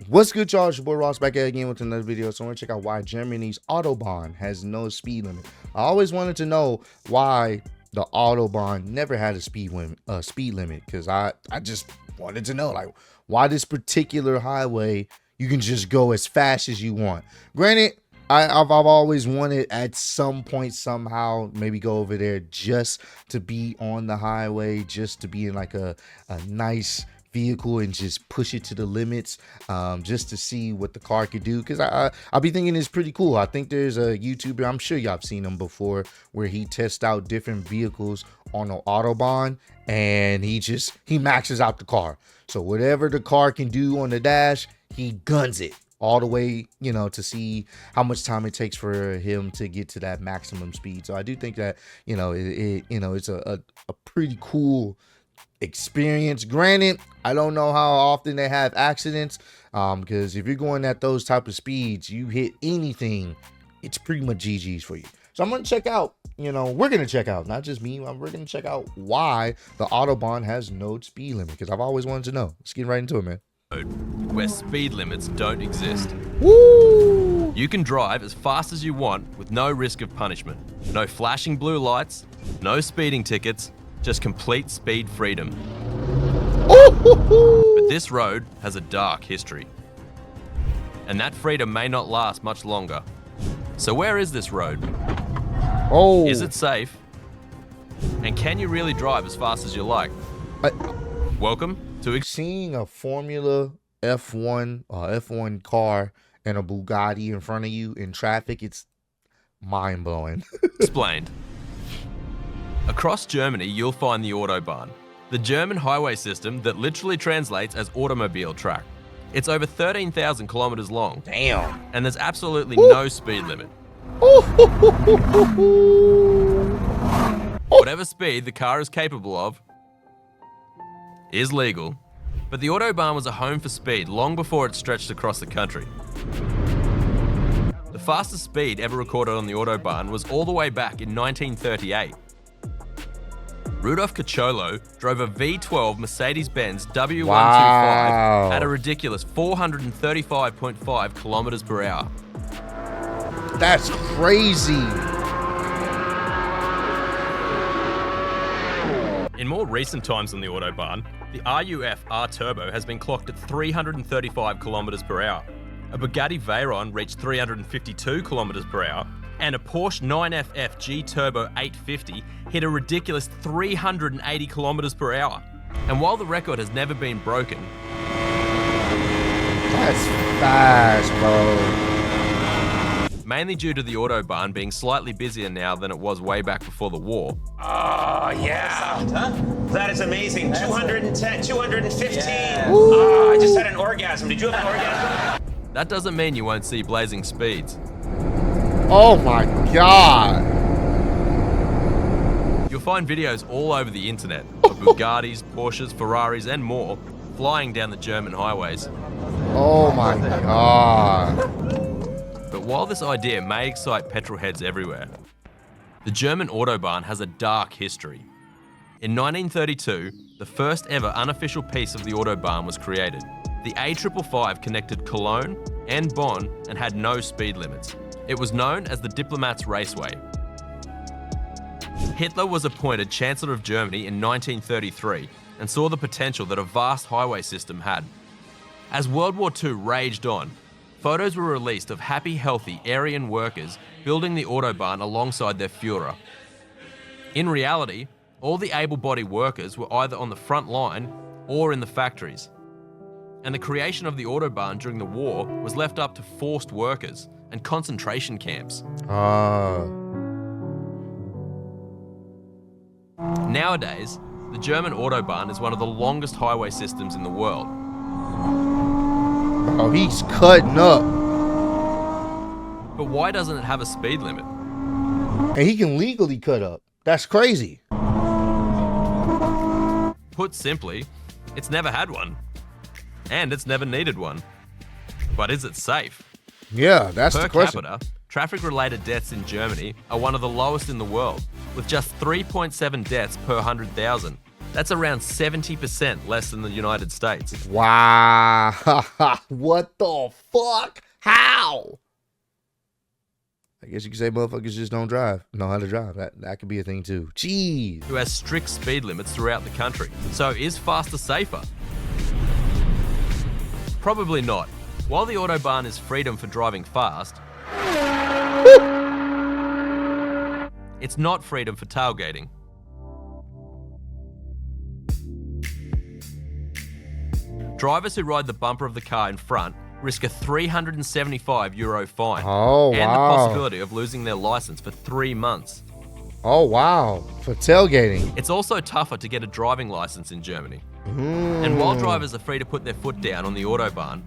What's good, y'all? It's your boy Ross back at again with another video. So I want to check out why Germany's Autobahn has no speed limit. I always wanted to know why the Autobahn never had a speed limit, because I just wanted to know, like, why this particular highway you can just go as fast as you want. Granted, I've always wanted at some point somehow maybe go over there just to be on the highway, just to be in like a nice vehicle and just push it to the limits, just to see what the car could do, because I'll be thinking it's pretty cool. I think there's a YouTuber, I'm sure y'all have seen him before, where he tests out different vehicles on an Autobahn and he maxes out the car. So whatever the car can do on the dash, he guns it all the way, you know, to see how much time it takes for him to get to that maximum speed. So I do think that, you know, it's a pretty cool experience. Granted, I don't know how often they have accidents, because if you're going at those type of speeds, you hit anything, it's pretty much GG's for you. So I'm gonna check out, we're gonna check out, not just me, we're gonna check out why the Autobahn has no speed limit, because I've always wanted to know. Let's get right into it, man. Where speed limits don't exist. Woo! You can drive as fast as you want with no risk of punishment. No flashing blue lights, no speeding tickets, just complete speed freedom. But this road has a dark history. And that freedom may not last much longer. So where is this road? Is it safe? And can you really drive as fast as you like? Welcome to Seeing a Formula F1 car and a Bugatti in front of you in traffic, it's mind-blowing. Explained. Across Germany, you'll find the Autobahn, the German highway system that literally translates as automobile track. It's over 13,000 kilometers long. Damn. And there's absolutely no speed limit. Whatever speed the car is capable of is legal. But the Autobahn was a home for speed long before it stretched across the country. The fastest speed ever recorded on the Autobahn was all the way back in 1938. Rudolf Cacciolo drove a V12 Mercedes-Benz W125 at a ridiculous 435.5 kilometers per hour. That's crazy. In more recent times on the Autobahn, the RUF R-Turbo has been clocked at 335 kilometers per hour. A Bugatti Veyron reached 352 kilometers per hour, and a Porsche 9FF G-Turbo 850 hit a ridiculous 380 kilometers per hour. And while the record has never been broken, that's fast, bro. Mainly due to the Autobahn being slightly busier now than it was way back before the war. Oh, yeah. That is amazing. 210, 215. Yeah. Oh, I just had an orgasm. Did you have an orgasm? That doesn't mean you won't see blazing speeds. Oh my God. You'll find videos all over the internet of Bugattis, Porsches, Ferraris, and more flying down the German highways. Oh my God. But while this idea may excite petrol heads everywhere, the German Autobahn has a dark history. In 1932, the first ever unofficial piece of the Autobahn was created. The A555 connected Cologne and Bonn and had no speed limits. It was known as the Diplomats Raceway. Hitler was appointed Chancellor of Germany in 1933 and saw the potential that a vast highway system had. As World War II raged on, photos were released of happy, healthy Aryan workers building the Autobahn alongside their Führer. In reality, all the able-bodied workers were either on the front line or in the factories. And the creation of the Autobahn during the war was left up to forced workers and concentration camps. Nowadays, the German Autobahn is one of the longest highway systems in the world. Oh, he's cutting up. But why doesn't it have a speed limit? And he can legally cut up. That's crazy. Put simply, it's never had one. And it's never needed one. But is it safe? Yeah, that's the question. Per capita, traffic-related deaths in Germany are one of the lowest in the world, with just 3.7 deaths per 100,000. That's around 70% less than the United States. Wow. What the fuck? How? I guess you could say motherfuckers just don't know how to drive. That could be a thing too. Jeez. Who has strict speed limits throughout the country. So is faster safer? Probably not. While the Autobahn is freedom for driving fast, it's not freedom for tailgating. Drivers who ride the bumper of the car in front risk a €375 fine. Oh, and wow. the possibility of losing their license for 3 months. Oh, wow. For tailgating. It's also tougher to get a driving license in Germany. And while drivers are free to put their foot down on the Autobahn,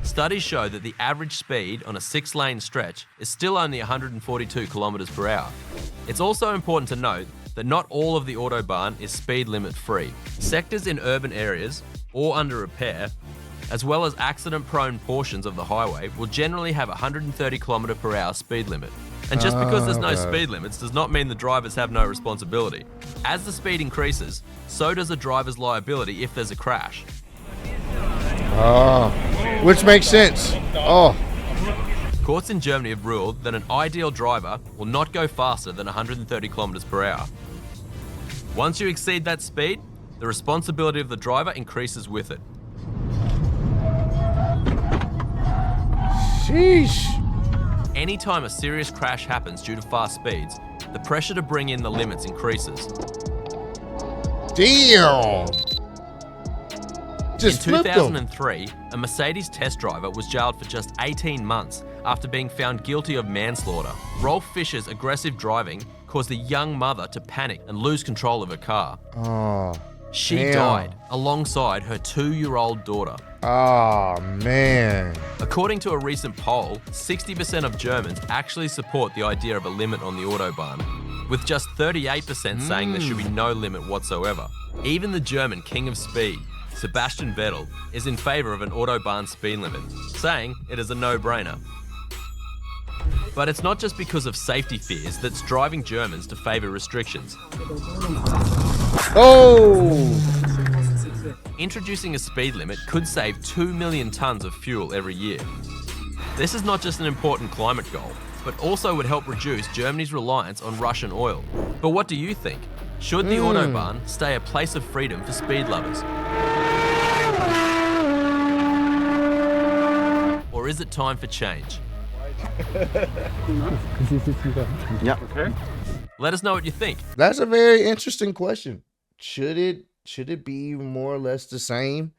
studies show that the average speed on a 6-lane stretch is still only 142 kilometers per hour. It's also important to note that not all of the Autobahn is speed limit free. Sectors in urban areas or under repair, as well as accident-prone portions of the highway, will generally have a 130 km per hour speed limit. And just because there's no speed limits does not mean the drivers have no responsibility. As the speed increases, so does a driver's liability if there's a crash. Oh, which makes sense. Oh. Courts in Germany have ruled that an ideal driver will not go faster than 130 kilometers per hour. Once you exceed that speed, the responsibility of the driver increases with it. Sheesh. Anytime a serious crash happens due to fast speeds, the pressure to bring in the limits increases. Damn. In 2003, a Mercedes test driver was jailed for just 18 months after being found guilty of manslaughter. Rolf Fischer's aggressive driving caused a young mother to panic and lose control of her car. Oh. She Damn. died alongside her 2-year-old daughter. Oh, man. According to a recent poll, 60% of Germans actually support the idea of a limit on the Autobahn, with just 38% saying there should be no limit whatsoever. Even the German king of speed, Sebastian Vettel, is in favor of an Autobahn speed limit, saying it is a no-brainer. But it's not just because of safety fears that's driving Germans to favor restrictions. Oh. Introducing a speed limit could save 2 million tons of fuel every year. This is not just an important climate goal, but also would help reduce Germany's reliance on Russian oil. But what do you think? Should the Autobahn stay a place of freedom for speed lovers? Or is it time for change? Yeah. Okay. Let us know what you think. That's a very interesting question. Should it be more or less the same,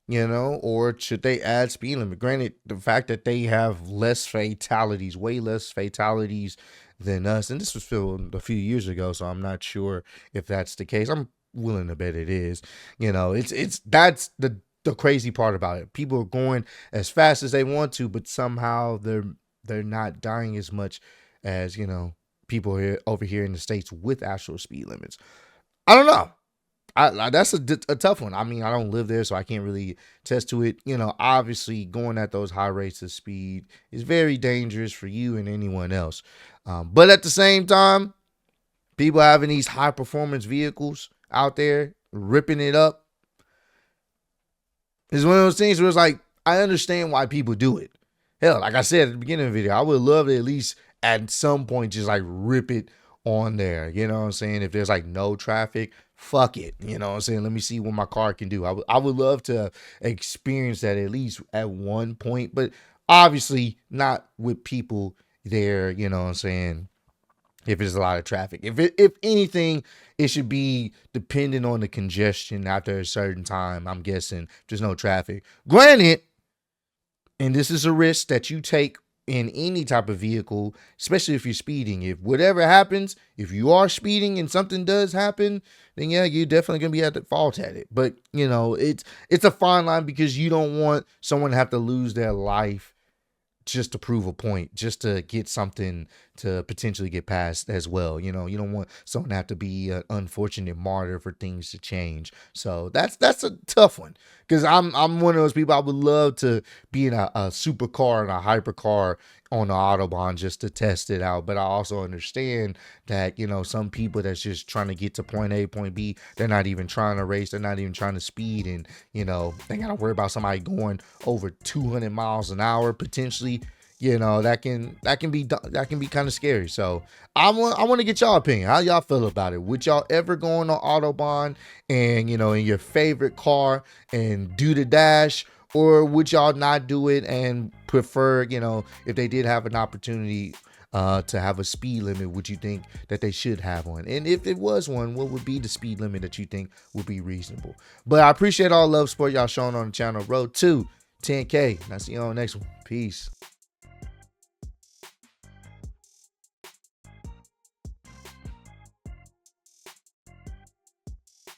or should they add speed limit? Granted, the fact that they have less fatalities, way less fatalities than us, and this was filmed a few years ago, so I'm not sure if that's the case. I'm willing to bet it is. That's the crazy part about it. People are going as fast as they want to, but somehow they're not dying as much as people over here in the States with actual speed limits. I don't know. That's a tough one. I mean, I don't live there, so I can't really attest to it. Obviously going at those high rates of speed is very dangerous for you and anyone else. But at the same time, people having these high performance vehicles out there ripping it up is one of those things where it's like, I understand why people do it. Hell, like I said at the beginning of the video, I would love to at least at some point just like rip it on there. You know what I'm saying? If there's like no traffic, fuck it. You know what I'm saying? Let me see what my car can do. I would love to experience that at least at one point, but obviously not with people there. You know what I'm saying? If there's a lot of traffic, if anything, it should be dependent on the congestion after a certain time. I'm guessing if there's no traffic. Granted, and this is a risk that you take in any type of vehicle, especially if you're speeding. If whatever happens, if you are speeding and something does happen, then yeah, you're definitely gonna be at fault at it. But it's a fine line because you don't want someone to have to lose their life just to prove a point, just to get something to potentially get passed as well. You know, you don't want someone to have to be an unfortunate martyr for things to change. So that's a tough one, because I'm one of those people. I would love to be in a supercar and a hypercar on the Autobahn just to test it out. But I also understand that, you know, some people that's just trying to get to point A, point B, they're not even trying to race, they're not even trying to speed, and, you know, they gotta worry about somebody going over 200 miles an hour potentially. You know, that can be kind of scary. So I want to get y'all opinion. How y'all feel about it? Would y'all ever go on the Autobahn and, you know, in your favorite car and do the dash? Or would y'all not do it and prefer, you know, if they did have an opportunity to have a speed limit, would you think that they should have one? And if it was one, what would be the speed limit that you think would be reasonable? But I appreciate all love support y'all showing on the channel. Road to 10K. And I'll see you on the next one. Peace.